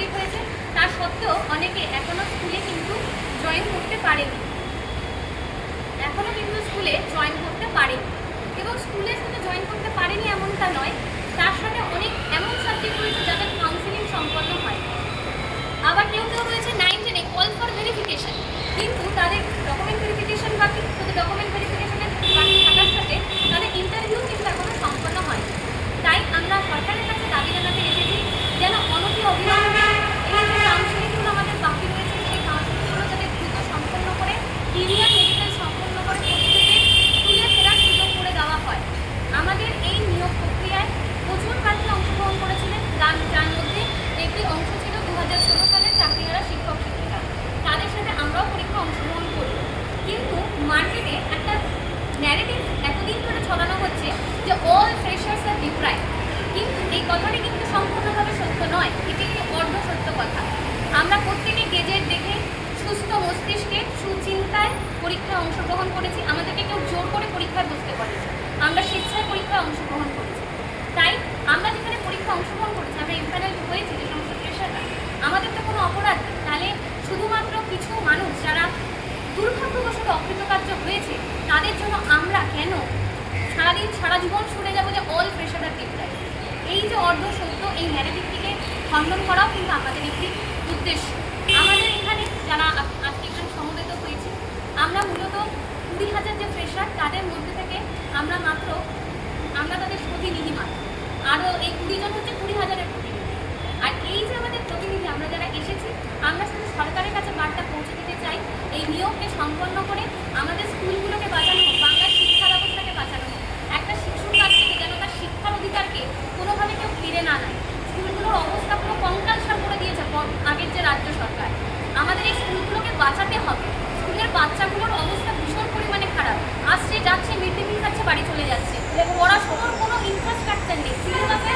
Complete হয়েছে, তার সত্ত্বেও অনেকে এখনও স্কুলে কিন্তু জয়েন করতে পারেনি, এবং স্কুলে শুধু জয়েন করতে পারেনি এমনটা নয়, তার সাথে অনেক এমন সাবজেক্ট রয়েছে যাদের কাউন্সিলিং সম্পন্ন হয়। আবার কেউ রয়েছে 9-10 কল ফর ভেরিফিকেশন, কিন্তু তাদের ডকুমেন্ট ভেরিফিকেশন বাকি, শুধু ডকুমেন্ট ভেরিফিকেশনের বাকি থাকার সাথে তাদের ইন্টারভিউ কিন্তু এখনও সম্পন্ন হয়। তাই আমরা সরকারের কাছে দাবি জানাতে এসেছি যেন অনতি অবিলম্বে এই যে কাউন্সিলিংগুলো আমাদের বাকি রয়েছে, সেই কাউন্সিলিংগুলো যাতে দ্রুত সম্পন্ন করে ক্লিয়ার মেডিকেল সম্পন্ন করে প্রত্যেকে স্কুলে ফেরার সুযোগ করে দেওয়া হয়। আমাদের এই নিয়োগ প্রক্রিয়ায় প্রচুর প্রার্থী অংশগ্রহণ করেছিলেন, যার মধ্যে একটি অংশ ছিল 2016 সালের চাকরিহারা শিক্ষক শিক্ষিকা। তাদের সাথে আমরাও পরীক্ষা অংশগ্রহণ করি, কিন্তু মার্কেটে একটা ন্যারেটিভ এতদিন ধরে ছড়ানো হচ্ছে যে অল ফ্রেশার্স আর ডিপ্রাইভড, কিন্তু এই কথাটি কিন্তু সম্পূর্ণভাবে সত্য নয়, এটি একটি অর্ধ সত্য কথা। আমরা প্রত্যেকে গেজেট দেখে সুস্থ মস্তিষ্কে সুচিন্তায় পরীক্ষায় অংশগ্রহণ করেছি, আমাদেরকে কেউ জোর করে পরীক্ষায় বসতে পারেছে, আমরা স্বেচ্ছায় পরীক্ষায় অংশগ্রহণ করেছি। তাই আমরা যেখানে পরীক্ষা অংশগ্রহণ করেছি, আমরা এমপ্যানেল হয়েছি যে সমস্ত ফ্রেশাররা, আমাদের তো কোনো অপরাধ নেই, তাহলে শুধুমাত্র কিছু মানুষ যারা দুর্ভাগ্যবশত অকৃতকার্য হয়েছে তাদের জন্য আমরা কেন সারা জীবন শুনে যাবো যে অল ফ্রেশার আর ডিপ্রাইভড? এই যে অর্ধ সত্য, এই ন্যারেটিভটিকে খণ্ডন করাও কিন্তু আমাদের একটি উদ্দেশ্য। আমাদের এখানে যারা আজকে এখানে সমবেত হয়েছে, আমরা মূলত 20,000 যে ফ্রেশার, তাদের মধ্যে থেকে আমরা তাদের প্রতিনিধি মাত্র, আরও এই 20 জন হচ্ছে 20,000-এর প্রতিনিধি। আর এই যে আমাদের প্রতিনিধি আমরা যারা এসেছি, আমরা শুধু সরকারের কাছে বার্তা পৌঁছে দিতে চাই, এই নিয়োগকে সম্পন্ন করে আমাদের স্কুলগুলোকে বাঁচানো হোক, বাংলার শিক্ষা ব্যবস্থাকে বাঁচানো হোক, একটা শিশুর কাছ থেকে যেন তার শিক্ষার অধিকারকে কোনোভাবে কেউ ফিরে না নেয়। স্কুলগুলোর অবস্থা পুরো কঙ্কালসার করে দিয়েছে আগের যে রাজ্য সরকার। আমাদের এই স্কুলগুলোকে বাঁচাতে হবে। স্কুলের বাচ্চাগুলোর অবস্থা ভীষণ পরিমাণে খারাপ, আসছে যাচ্ছে, মিড ডে মিল খাচ্ছে, বাড়ি চলে যাচ্ছে, পড়াশোনার কোনো ইনফ্রাস্ট্রাকচার নেই, সিলেবাসে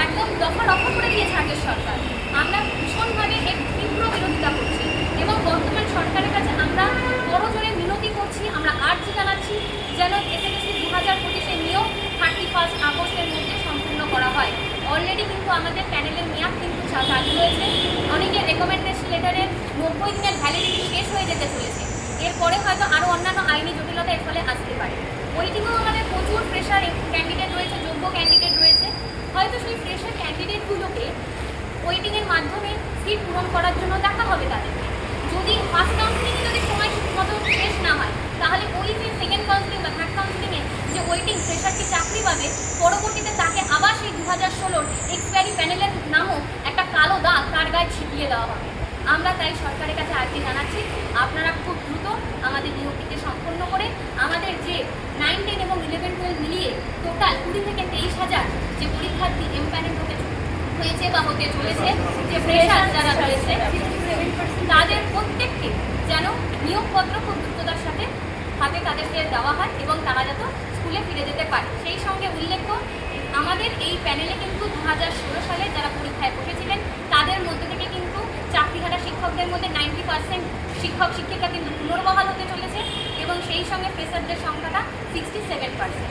একদম দফা করে দিয়েছে আগের সরকার। আমরা ভীষণভাবে এর তীব্র বিরোধিতা করছি এবং বর্তমান সরকারের কাছে আমরা বড়জোরে মিনতি করছি, আমরা আর্জি জানাচ্ছি যেন এসএসসি 2025 নিয়োগ 31 আগস্টের মধ্যে সম্পূর্ণ করা হয়। অলরেডি কিন্তু আমাদের প্যানেলের মেয়াদ কিন্তু চালু হয়েছে, অনেকের রেকমেন্ডেশন লেটারের 90 দিনের ভ্যালিডিটি শেষ হয়ে যেতে চলেছে, এরপরে হয়তো আরও অন্যান্য আইনি জটিলতা এর ফলে আসতে পারে। ওয়েটিংয়েও আমাদের প্রচুর ফ্রেশার ক্যান্ডিডেট রয়েছে, যোগ্য ক্যান্ডিডেট রয়েছে, হয়তো সেই ফ্রেশার ক্যান্ডিডেটগুলোকে ওয়েটিংয়ের মাধ্যমে সিট পূরণ করার জন্য দেখা হবে তাদেরকে। যদি ফার্স্ট কাউন্সিলিংয়ে যদি সময় মতো শেষ না হয়, তাহলে ওই যে সেকেন্ড কাউন্সিলিং বা থার্ড কাউন্সিলিংয়ে যে ওয়েটিং ফ্রেশারকে চাকরি পাবে, পরবর্তীতে তাকে আবার সেই 2016 এক্সপায়ারি প্যানেলের নামও একটা কালো দাগ তার গায়ে ছিটিয়ে দেওয়া হবে। আমরা তাই সরকারের কাছে আর্জি জানাচ্ছি, আপনারা খুব দ্রুত আমাদের নিয়োগটিকে সম্পন্ন করে আমাদের যে 9, 10 এবং 11, 12 মিলিয়ে টোটাল 20 থেকে 23,000 যে পরীক্ষার্থী এমপ্যানেল হয়েছে বা হতে চলেছে, যে ফ্রেশার যারা রয়েছে, তাদের প্রত্যেককে যেন নিয়োগপত্র খুব দ্রুততার সাথে হাতে তাদেরকে দেওয়া হয় এবং তারা যাতে স্কুলে ফিরে যেতে পারে। সেই সঙ্গে উল্লেখ্য, আমাদের এই প্যানেলে কিন্তু 2016 সালে যারা পরীক্ষায় বসেছিলেন তাদের মধ্যে থেকে কিন্তু চাকরিহারা শিক্ষকদের মধ্যে 90% শিক্ষক শিক্ষিকা কিন্তু পুনর্বহাল হতে চলেছে এবং সেই সঙ্গে ফ্রেশারদের সংখ্যাটা 67%।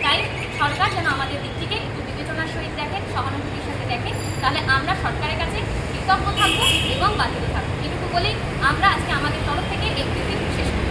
তাই সরকার যেন আমাদের দিক থেকে একটু বিবেচনার সহিত দেখেন, সহানুভূতির সাথে দেখেন, তাহলে আমরা সরকারের কাছে কৃতজ্ঞ থাকবো এবং বাধিত থাকবো। এটুকু বলেই আমরা আজকে আমাদের তরফ থেকে এই ব্রিফিং শেষ করব।